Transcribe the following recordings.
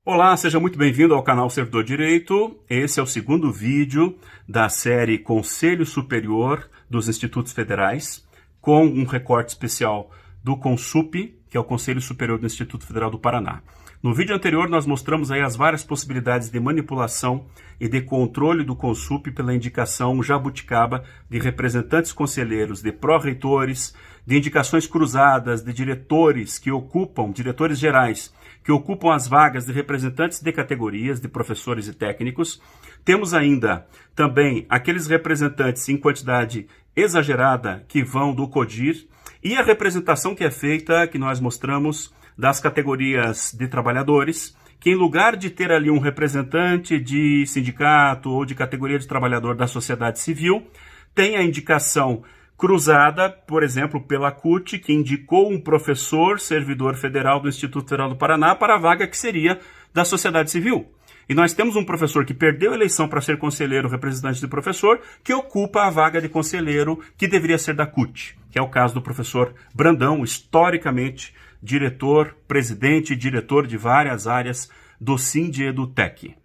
Olá, seja muito bem-vindo ao canal Servidor Direito. Esse é o segundo vídeo da série Conselho Superior dos Institutos Federais, com um recorte especial do CONSUP, que é o Conselho Superior do Instituto Federal do Paraná. No vídeo anterior, nós mostramos aí as várias possibilidades de manipulação e de controle do CONSUP pela indicação jabuticaba de representantes conselheiros, de pró-reitores, de indicações cruzadas, de diretores gerais, que ocupam as vagas de representantes de categorias, de professores e técnicos. Temos ainda também aqueles representantes em quantidade exagerada que vão do CODIR e a representação que é feita, que nós mostramos, das categorias de trabalhadores, que em lugar de ter ali um representante de sindicato ou de categoria de trabalhador da sociedade civil, tem a indicação cruzada, por exemplo, pela CUT, que indicou um professor servidor federal do Instituto Federal do Paraná para a vaga que seria da sociedade civil. E nós temos um professor que perdeu a eleição para ser conselheiro representante de professor, que ocupa a vaga de conselheiro que deveria ser da CUT, que é o caso do professor Brandão, historicamente diretor, presidente e diretor de várias áreas do SINDI-EDUTEC.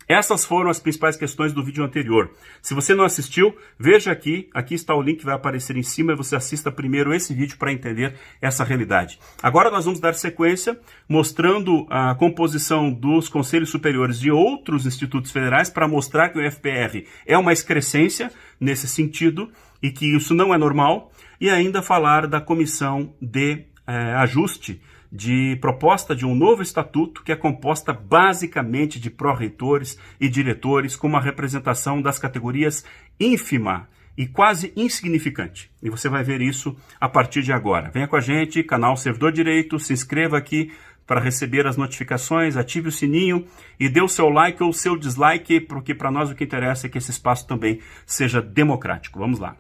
Essas foram as principais questões do vídeo anterior. Se você não assistiu, veja aqui está o link que vai aparecer em cima e você assista primeiro esse vídeo para entender essa realidade. Agora nós vamos dar sequência mostrando a composição dos conselhos superiores de outros institutos federais para mostrar que o FPR é uma excrescência nesse sentido e que isso não é normal, e ainda falar da comissão de ajuste de proposta de um novo estatuto que é composta basicamente de pró-reitores e diretores com uma representação das categorias ínfima e quase insignificante. E você vai ver isso a partir de agora. Venha com a gente, canal Servidor Direito, se inscreva aqui para receber as notificações, ative o sininho e dê o seu like ou o seu dislike, porque para nós o que interessa é que esse espaço também seja democrático. Vamos lá.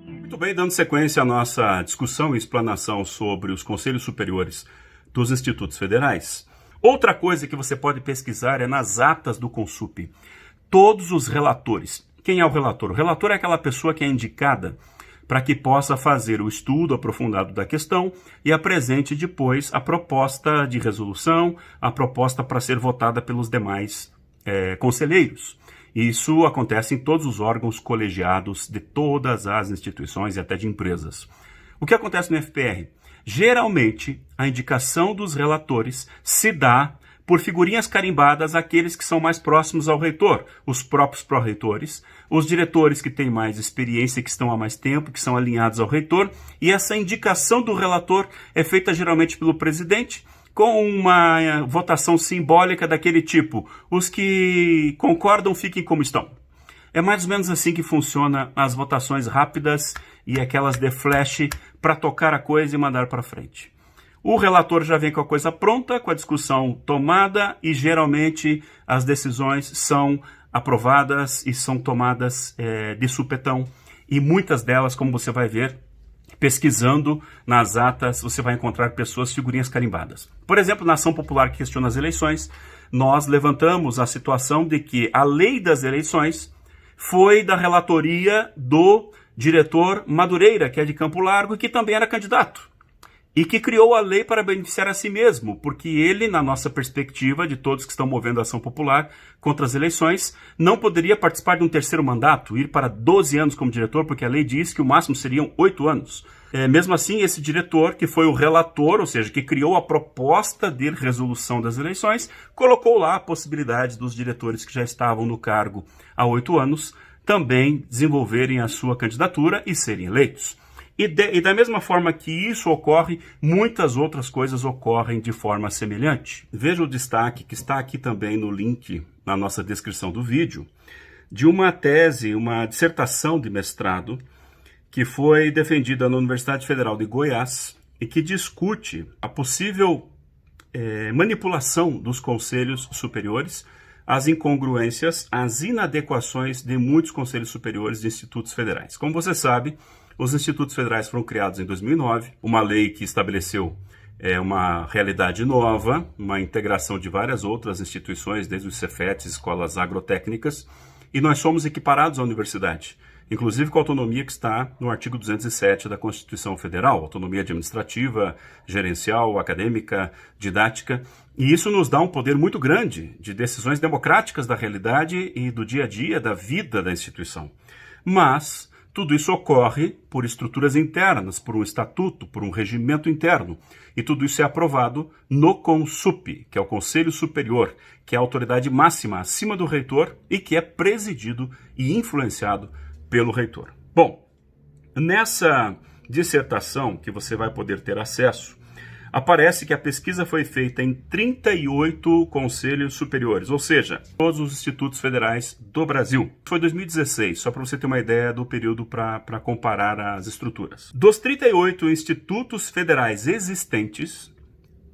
Muito bem, dando sequência à nossa discussão e explanação sobre os conselhos superiores dos institutos federais. Outra coisa que você pode pesquisar é nas atas do CONSUP. Todos os relatores. Quem é o relator? O relator é aquela pessoa que é indicada para que possa fazer o estudo aprofundado da questão e apresente depois a proposta de resolução, a proposta para ser votada pelos demais conselheiros. Isso acontece em todos os órgãos colegiados de todas as instituições e até de empresas. O que acontece no FPR? Geralmente, a indicação dos relatores se dá por figurinhas carimbadas àqueles que são mais próximos ao reitor, os próprios pró-reitores, os diretores que têm mais experiência e que estão há mais tempo, que são alinhados ao reitor, e essa indicação do relator é feita geralmente pelo presidente, com uma votação simbólica daquele tipo: os que concordam fiquem como estão. É mais ou menos assim que funciona as votações rápidas e aquelas de flash para tocar a coisa e mandar para frente. O relator já vem com a coisa pronta, com a discussão tomada, e geralmente as decisões são aprovadas e são tomadas de supetão, e muitas delas, como você vai ver, pesquisando nas atas, você vai encontrar figurinhas carimbadas. Por exemplo, na ação popular que questiona as eleições, nós levantamos a situação de que a lei das eleições foi da relatoria do diretor Madureira, que é de Campo Largo e que também era candidato, e que criou a lei para beneficiar a si mesmo, porque ele, na nossa perspectiva, de todos que estão movendo a ação popular contra as eleições, não poderia participar de um terceiro mandato, ir para 12 anos como diretor, porque a lei diz que o máximo seriam 8 anos. Mesmo assim, esse diretor, que foi o relator, ou seja, que criou a proposta de resolução das eleições, colocou lá a possibilidade dos diretores que já estavam no cargo há 8 anos também desenvolverem a sua candidatura e serem eleitos. E da mesma forma que isso ocorre, muitas outras coisas ocorrem de forma semelhante. Veja o destaque que está aqui também no link, na nossa descrição do vídeo, de uma tese, uma dissertação de mestrado, que foi defendida na Universidade Federal de Goiás e que discute a possível manipulação dos conselhos superiores, as incongruências, as inadequações de muitos conselhos superiores de institutos federais. Como você sabe, os institutos federais foram criados em 2009, uma lei que estabeleceu uma realidade nova, uma integração de várias outras instituições, desde os Cefetes, escolas agrotécnicas, e nós somos equiparados à universidade. inclusive com a autonomia que está no artigo 207 da Constituição Federal, autonomia administrativa, gerencial, acadêmica, didática, e isso nos dá um poder muito grande de decisões democráticas da realidade e do dia a dia, da vida da instituição. Mas tudo isso ocorre por estruturas internas, por um estatuto, por um regimento interno. E tudo isso é aprovado no CONSUP, que é o Conselho Superior, que é a autoridade máxima acima do reitor e que é presidido e influenciado pelo reitor. Bom, nessa dissertação que você vai poder ter acesso, aparece que a pesquisa foi feita em 38 conselhos superiores, ou seja, todos os institutos federais do Brasil. Foi 2016, só para você ter uma ideia do período para comparar as estruturas. Dos 38 institutos federais existentes,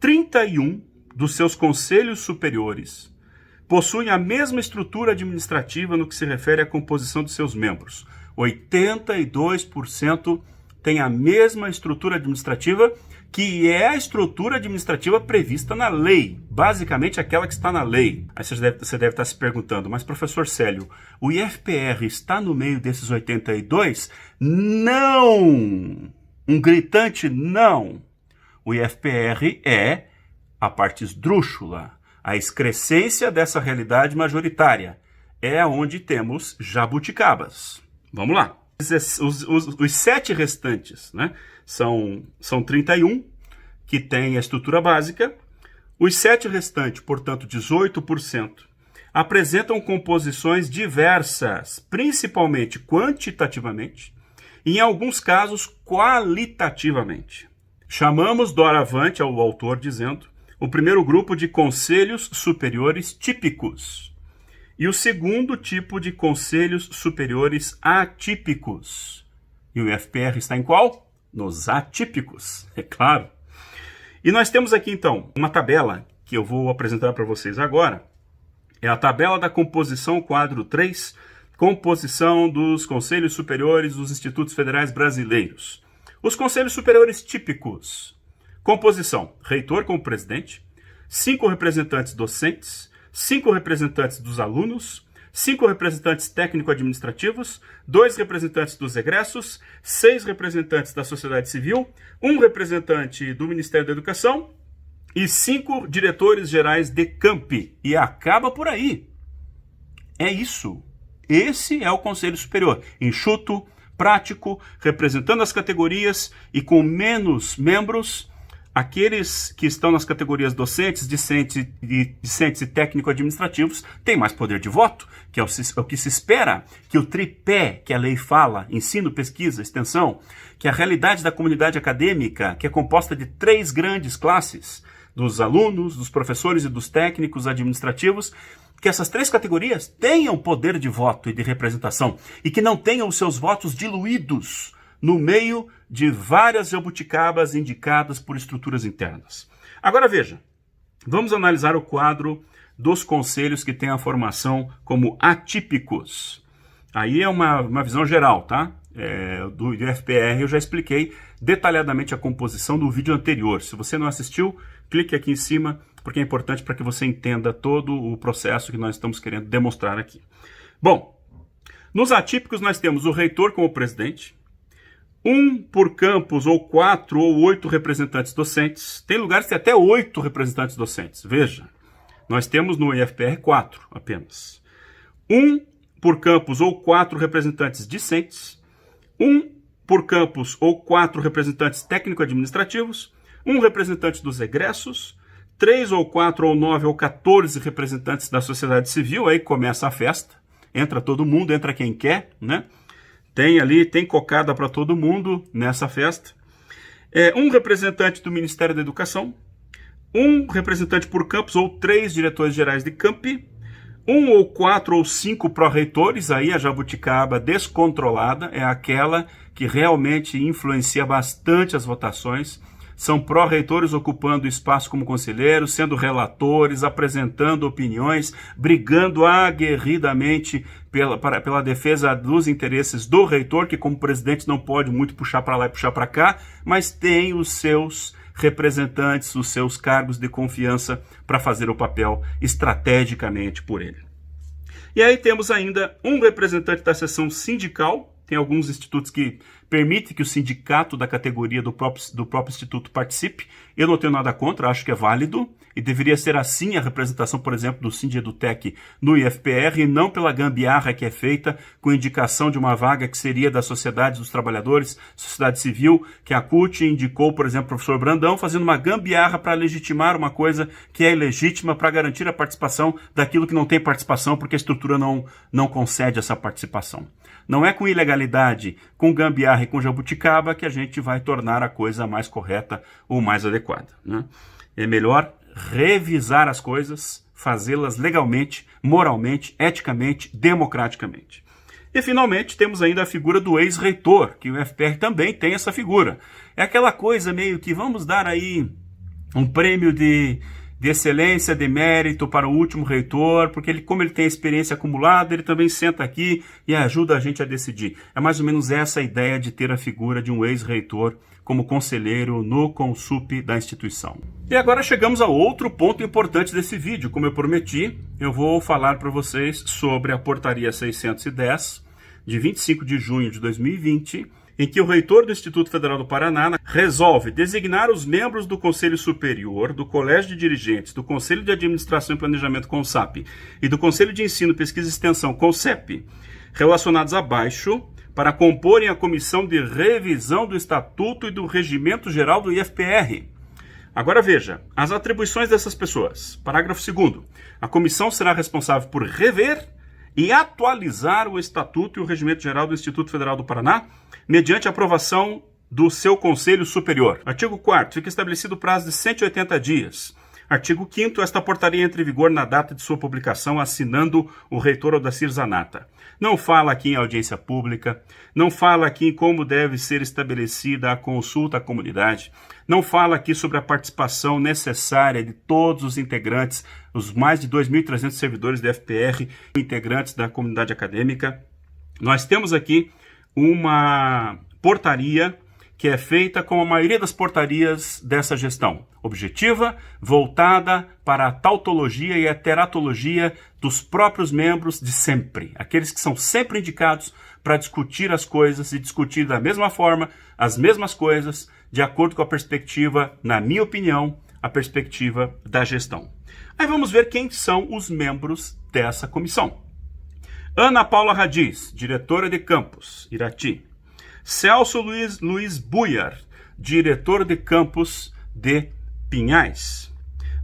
31 dos seus conselhos superiores possuem a mesma estrutura administrativa no que se refere à composição de seus membros. 82% têm a mesma estrutura administrativa, que é a estrutura administrativa prevista na lei, basicamente aquela que está na lei. Aí você deve estar se perguntando, mas professor Célio, o IFPR está no meio desses 82? Não! Um gritante não! O IFPR é a parte esdrúxula, a excrescência dessa realidade majoritária. É onde temos jabuticabas. Vamos lá. Os 7 restantes, né? São 31, que tem a estrutura básica. Os 7 restantes, portanto, 18%, apresentam composições diversas, principalmente quantitativamente, e em alguns casos qualitativamente. Chamamos doravante ao autor dizendo o primeiro grupo de conselhos superiores típicos e o segundo tipo de conselhos superiores atípicos. E o IFPR está em qual? Nos atípicos, é claro. E nós temos aqui, então, uma tabela que eu vou apresentar para vocês agora. É a tabela da composição, quadro 3, composição dos Conselhos Superiores dos Institutos Federais Brasileiros. Os Conselhos Superiores típicos. Composição, reitor como presidente, 5 representantes docentes, 5 representantes dos alunos, 5 representantes técnico-administrativos, 2 representantes dos egressos, 6 representantes da sociedade civil, 1 representante do Ministério da Educação e 5 diretores gerais de campi. E acaba por aí. É isso. Esse é o Conselho Superior. Enxuto, prático, representando as categorias e com menos membros. Aqueles que estão nas categorias docentes, discentes e técnico-administrativos têm mais poder de voto, que é o que se espera, que o tripé que a lei fala, ensino, pesquisa, extensão, que a realidade da comunidade acadêmica, que é composta de 3 grandes classes, dos alunos, dos professores e dos técnicos administrativos, que essas 3 categorias tenham poder de voto e de representação e que não tenham os seus votos diluídos no meio de várias jabuticabas indicadas por estruturas internas. Agora veja, vamos analisar o quadro dos conselhos que têm a formação como atípicos. Aí é uma visão geral, tá? Do IFPR eu já expliquei detalhadamente a composição do vídeo anterior. Se você não assistiu, clique aqui em cima, porque é importante para que você entenda todo o processo que nós estamos querendo demonstrar aqui. Bom, nos atípicos nós temos o reitor como presidente, 1 por campus, ou 4 ou 8 representantes docentes. Tem lugares que tem até 8 representantes docentes. Veja, nós temos no IFPR 4 apenas. 1 por campus ou 4 representantes discentes. 1 por campus ou 4 representantes técnico-administrativos. 1 representante dos egressos. 3 ou 4 ou 9 ou 14 representantes da sociedade civil. Aí começa a festa. Entra todo mundo, entra quem quer, né? Tem cocada para todo mundo nessa festa. 1 representante do Ministério da Educação, 1 representante por campus ou 3 diretores gerais de campi, 1 ou 4 ou 5 pró-reitores, aí a jabuticaba descontrolada é aquela que realmente influencia bastante as votações. São pró-reitores ocupando espaço como conselheiros, sendo relatores, apresentando opiniões, brigando aguerridamente pela defesa dos interesses do reitor, que como presidente não pode muito puxar para lá e puxar para cá, mas tem os seus representantes, os seus cargos de confiança para fazer o papel estrategicamente por ele. E aí temos ainda um representante da seção sindical, Tem alguns institutos que permitem que o sindicato da categoria do próprio instituto participe. Eu não tenho nada contra, acho que é válido. E deveria ser assim a representação, por exemplo, do Sindedutec no IFPR, e não pela gambiarra que é feita com indicação de uma vaga que seria da Sociedade dos Trabalhadores, sociedade civil, que a CUT indicou, por exemplo, o professor Brandão, fazendo uma gambiarra para legitimar uma coisa que é ilegítima, para garantir a participação daquilo que não tem participação, porque a estrutura não concede essa participação. Não é com ilegalidade, com gambiarra e com jabuticaba que a gente vai tornar a coisa mais correta ou mais adequada, né? É melhor revisar as coisas, fazê-las legalmente, moralmente, eticamente, democraticamente. E, finalmente, temos ainda a figura do ex-reitor, que o FPR também tem essa figura. É aquela coisa meio que vamos dar aí um prêmio de excelência, de mérito para o último reitor, porque como ele tem experiência acumulada, ele também senta aqui e ajuda a gente a decidir. É mais ou menos essa a ideia de ter a figura de um ex-reitor como conselheiro no CONSUP da instituição. E agora chegamos a outro ponto importante desse vídeo. Como eu prometi, eu vou falar para vocês sobre a Portaria 610, de 25 de junho de 2020, em que o reitor do Instituto Federal do Paraná resolve designar os membros do Conselho Superior, do Colégio de Dirigentes, do Conselho de Administração e Planejamento CONSAP e do Conselho de Ensino, Pesquisa e Extensão CONCEP, relacionados abaixo, para comporem a Comissão de Revisão do Estatuto e do Regimento Geral do IFPR. Agora veja, as atribuições dessas pessoas. Parágrafo 2º. A comissão será responsável por rever e atualizar o Estatuto e o Regimento Geral do Instituto Federal do Paraná, mediante a aprovação do seu Conselho Superior. Artigo 4º. Fica estabelecido o prazo de 180 dias. Artigo 5º. Esta portaria entra em vigor na data de sua publicação, assinando o reitor Odacir Zanata. Não fala aqui em audiência pública, não fala aqui em como deve ser estabelecida a consulta à comunidade, não fala aqui sobre a participação necessária de todos os integrantes, os mais de 2.300 servidores da FPR, integrantes da comunidade acadêmica. Nós temos aqui uma portaria que é feita como a maioria das portarias dessa gestão, objetiva, voltada para a tautologia e a teratologia dos próprios membros de sempre, aqueles que são sempre indicados para discutir as coisas e discutir da mesma forma as mesmas coisas, de acordo com a perspectiva, na minha opinião, a perspectiva da gestão. Aí vamos ver quem são os membros dessa comissão. Ana Paula Radiz, diretora de campus, Irati. Celso Luiz Buiar, diretor de campus de Pinhais.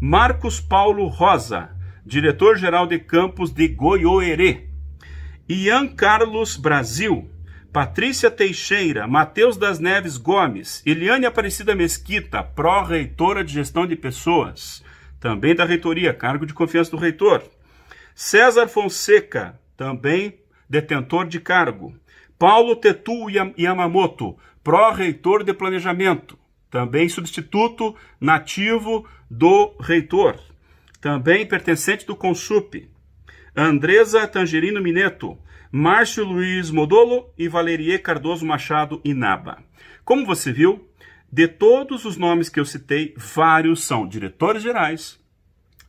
Marcos Paulo Rosa, diretor-geral de campus de Goiôerê. Ian Carlos Brasil, Patrícia Teixeira, Matheus das Neves Gomes, Eliane Aparecida Mesquita, pró-reitora de gestão de pessoas, também da reitoria, cargo de confiança do reitor. César Fonseca, também detentor de cargo. Paulo Tetu Yamamoto, pró-reitor de planejamento, também substituto nativo do reitor, também pertencente do CONSUP. Andresa Tangerino Mineto, Márcio Luiz Modolo e Valerie Cardoso Machado Inaba. Como você viu, de todos os nomes que eu citei, vários são diretores gerais,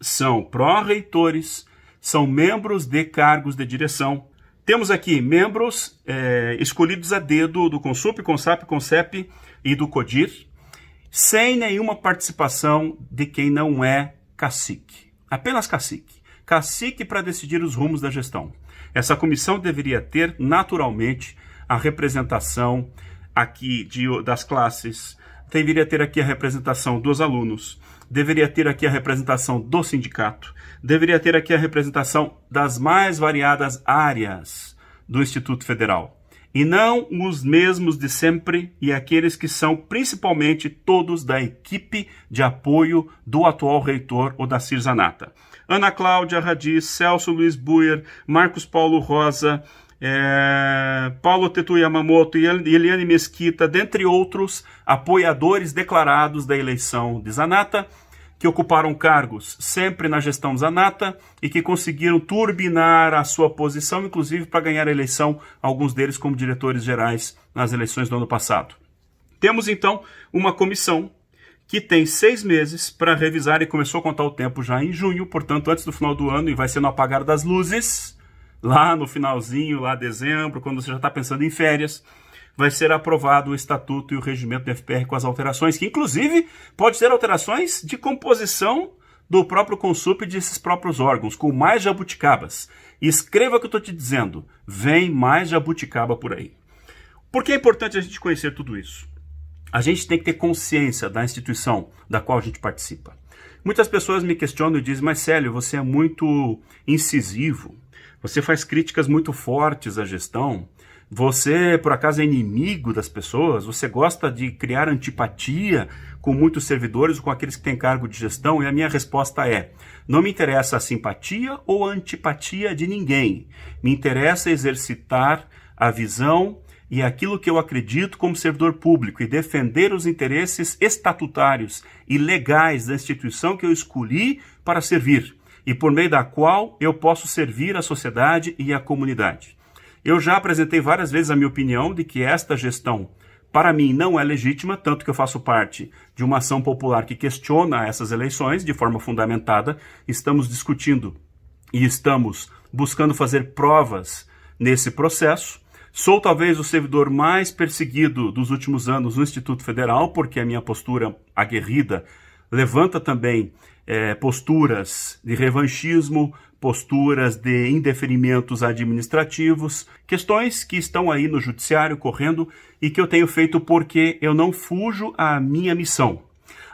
são pró-reitores, são membros de cargos de direção. Temos aqui membros escolhidos a dedo do CONSUP, CONSAP, CONCEP e do CODIR, sem nenhuma participação de quem não é cacique. Apenas cacique. Cacique para decidir os rumos da gestão. Essa comissão deveria ter, naturalmente, a representação aqui das classes, deveria ter aqui a representação dos alunos, deveria ter aqui a representação do sindicato, deveria ter aqui a representação das mais variadas áreas do Instituto Federal. E não os mesmos de sempre e aqueles que são principalmente todos da equipe de apoio do atual reitor Odacir Zanata. Ana Cláudia Radiz, Celso Luiz Buiar, Marcos Paulo Rosa, Paulo Tetu Yamamoto e Eliane Mesquita, dentre outros apoiadores declarados da eleição de Zanata, que ocuparam cargos sempre na gestão Zanata e que conseguiram turbinar a sua posição, inclusive para ganhar a eleição, alguns deles como diretores gerais nas eleições do ano passado. Temos então uma comissão que tem 6 meses para revisar e começou a contar o tempo já em junho, portanto antes do final do ano, e vai ser no apagar das luzes, lá no finalzinho, lá dezembro, quando você já está pensando em férias, vai ser aprovado o estatuto e o regimento do FPR com as alterações, que inclusive pode ter alterações de composição do próprio Consup e desses próprios órgãos, com mais jabuticabas. E escreva o que eu estou te dizendo, vem mais jabuticaba por aí. Por que é importante a gente conhecer tudo isso? A gente tem que ter consciência da instituição da qual a gente participa. Muitas pessoas me questionam e dizem, mas Célio, você é muito incisivo, você faz críticas muito fortes à gestão, você por acaso é inimigo das pessoas, você gosta de criar antipatia com muitos servidores ou com aqueles que têm cargo de gestão? E a minha resposta é, não me interessa a simpatia ou a antipatia de ninguém, me interessa exercitar a visão e aquilo que eu acredito como servidor público e defender os interesses estatutários e legais da instituição que eu escolhi para servir e por meio da qual eu posso servir a sociedade e a comunidade. Eu já apresentei várias vezes a minha opinião de que esta gestão, para mim, não é legítima, tanto que eu faço parte de uma ação popular que questiona essas eleições de forma fundamentada. Estamos discutindo e estamos buscando fazer provas nesse processo. Sou talvez o servidor mais perseguido dos últimos anos no Instituto Federal, porque a minha postura aguerrida levanta também posturas de revanchismo, posturas de indeferimentos administrativos, questões que estão aí no judiciário correndo e que eu tenho feito porque eu não fujo à minha missão.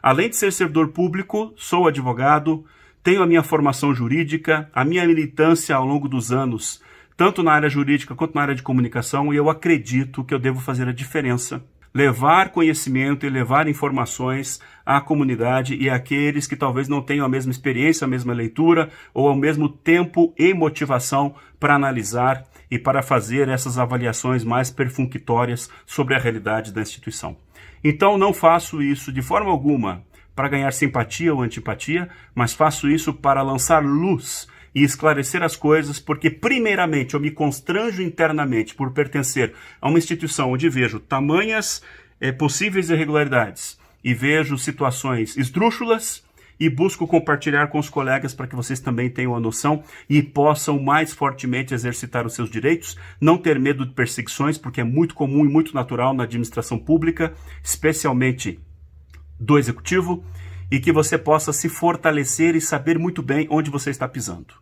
Além de ser servidor público, sou advogado, tenho a minha formação jurídica, a minha militância ao longo dos anos, tanto na área jurídica quanto na área de comunicação, e eu acredito que eu devo fazer a diferença, levar conhecimento e levar informações à comunidade e àqueles que talvez não tenham a mesma experiência, a mesma leitura ou ao mesmo tempo e motivação para analisar e para fazer essas avaliações mais perfunctórias sobre a realidade da instituição. Então não faço isso de forma alguma para ganhar simpatia ou antipatia, mas faço isso para lançar luz e esclarecer as coisas, porque primeiramente eu me constranjo internamente por pertencer a uma instituição onde vejo tamanhas possíveis irregularidades e vejo situações esdrúxulas e busco compartilhar com os colegas para que vocês também tenham a noção e possam mais fortemente exercitar os seus direitos, não ter medo de perseguições, porque é muito comum e muito natural na administração pública, especialmente do executivo, e que você possa se fortalecer e saber muito bem onde você está pisando.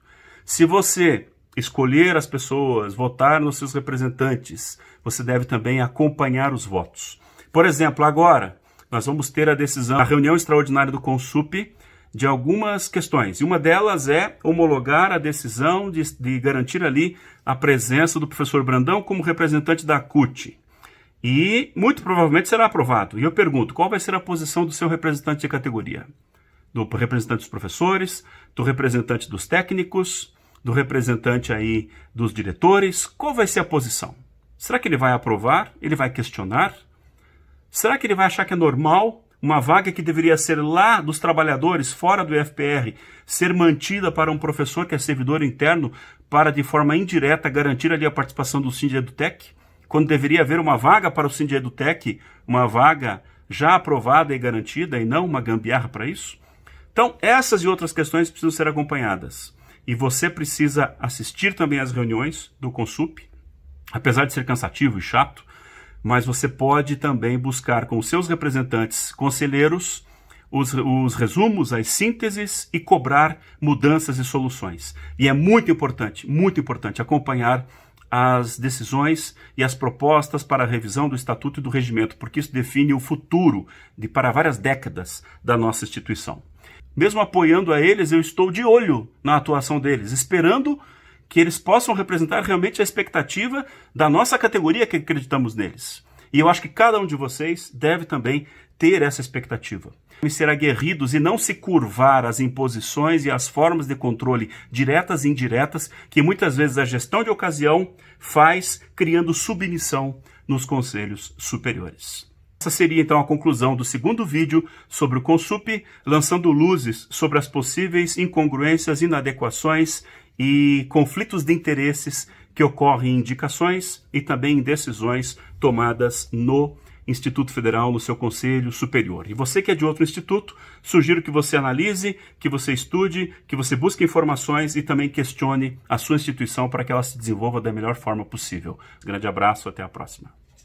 Se você escolher as pessoas, votar nos seus representantes, você deve também acompanhar os votos. Por exemplo, agora nós vamos ter a decisão, a reunião extraordinária do Consup de algumas questões. E uma delas é homologar a decisão de garantir ali a presença do professor Brandão como representante da CUT. E muito provavelmente será aprovado. E eu pergunto, qual vai ser a posição do seu representante de categoria? Do representante dos professores, do representante dos técnicos, do representante aí dos diretores? Qual vai ser a posição? Será que ele vai aprovar? Ele vai questionar? Será que ele vai achar que é normal uma vaga que deveria ser lá dos trabalhadores, fora do FPR, ser mantida para um professor que é servidor interno para, de forma indireta, garantir ali a participação do Sindedutec? Quando deveria haver uma vaga para o Sindedutec, uma vaga já aprovada e garantida, e não uma gambiarra para isso? Então, essas e outras questões precisam ser acompanhadas. E você precisa assistir também às reuniões do Consup, apesar de ser cansativo e chato, mas você pode também buscar com os seus representantes conselheiros os resumos, as sínteses e cobrar mudanças e soluções. E é muito importante acompanhar as decisões e as propostas para a revisão do Estatuto e do Regimento, porque isso define o futuro para várias décadas da nossa instituição. Mesmo apoiando a eles, eu estou de olho na atuação deles, esperando que eles possam representar realmente a expectativa da nossa categoria que acreditamos neles. E eu acho que cada um de vocês deve também ter essa expectativa. Ser aguerridos e não se curvar às imposições e às formas de controle diretas e indiretas que muitas vezes a gestão de ocasião faz, criando submissão nos conselhos superiores. Essa seria então a conclusão do segundo vídeo sobre o Consup, lançando luzes sobre as possíveis incongruências, inadequações e conflitos de interesses que ocorrem em indicações e também em decisões tomadas no instituto federal no seu conselho superior. E você que é de outro instituto, sugiro que você analise, que você estude, que você busque informações e também questione a sua instituição para que ela se desenvolva da melhor forma possível. Grande abraço, até a próxima.